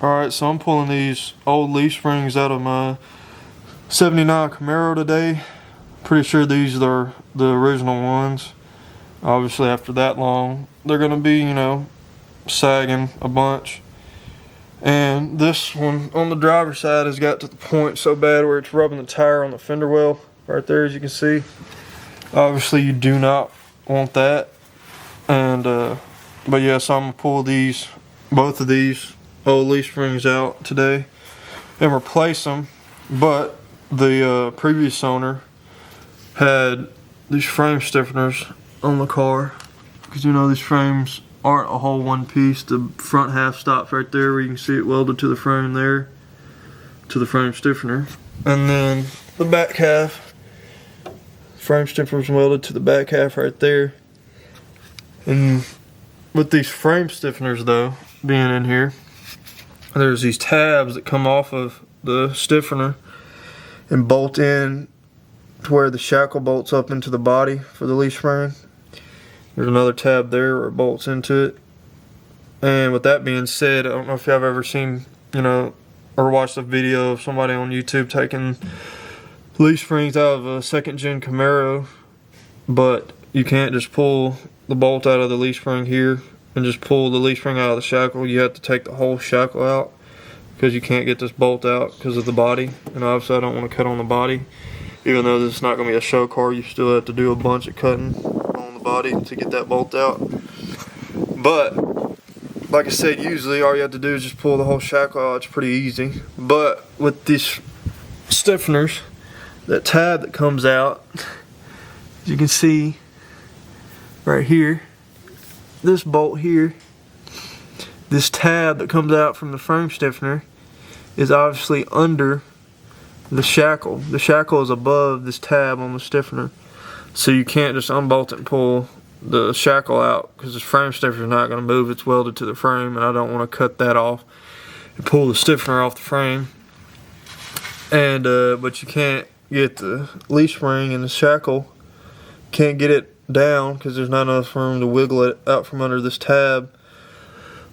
Alright, so I'm pulling these old leaf springs out of my 79 Camaro today. Pretty sure these are the original ones. Obviously after that long, they're going to be, sagging a bunch. And this one on the driver's side has got to the point so bad where it's rubbing the tire on the fender well right there, as you can see. Obviously you do not want that. And but yeah, so I'm going to pull both of these old leaf springs out today and replace them. But the previous owner had these frame stiffeners on the car, because these frames aren't a whole one piece. The front half stops right there where you can see it welded to the frame there, to the frame stiffener, and then the back half, frame stiffener is welded to the back half right there. And with these frame stiffeners though being in here, there's these tabs that come off of the stiffener and bolt in to where the shackle bolts up into the body for the leaf spring. There's another tab there where it bolts into it. And with that being said, I don't know if y'all have ever seen, or watched a video of somebody on YouTube taking leaf springs out of a second gen Camaro, but you can't just pull the bolt out of the leaf spring here and just pull the leaf spring out of the shackle. You have to take the whole shackle out, because you can't get this bolt out because of the body. And obviously I don't want to cut on the body. Even though this is not going to be a show car, you still have to do a bunch of cutting on the body to get that bolt out. But like I said, usually all you have to do is just pull the whole shackle out. It's pretty easy. But with these stiffeners, that tab that comes out, as you can see right here, this bolt here, this tab that comes out from the frame stiffener is obviously under the shackle. The shackle is above this tab on the stiffener, so you can't just unbolt it and pull the shackle out, because this frame stiffener is not going to move. It's welded to the frame, and I don't want to cut that off and pull the stiffener off the frame. And but you can't get the leaf spring and the shackle, can't get it down because there's not enough room to wiggle it out from under this tab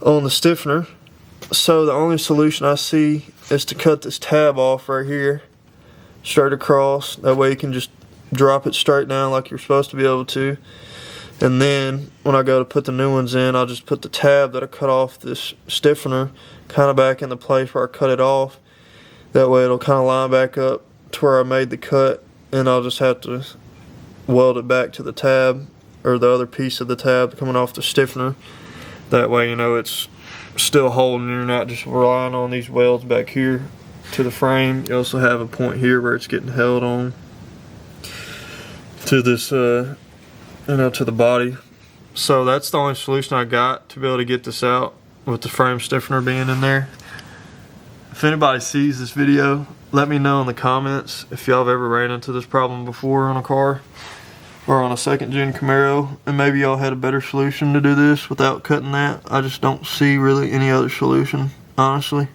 on the stiffener. So the only solution I see is to cut this tab off right here, straight across. That way you can just drop it straight down like you're supposed to be able to. And then when I go to put the new ones in, I'll just put the tab that I cut off this stiffener kind of back in the place where I cut it off. That way it'll kind of line back up to where I made the cut, and I'll just have to weld it back to the tab, or the other piece of the tab coming off the stiffener. That way it's still holding. You're not just relying on these welds back here to the frame. You also have a point here where it's getting held on to this to the body. So that's the only solution I got to be able to get this out, with the frame stiffener being in there. If anybody sees this video, let me know in the comments if y'all have ever ran into this problem before on a car or on a second gen Camaro, and maybe y'all had a better solution to do this without cutting that. I just don't see really any other solution, honestly.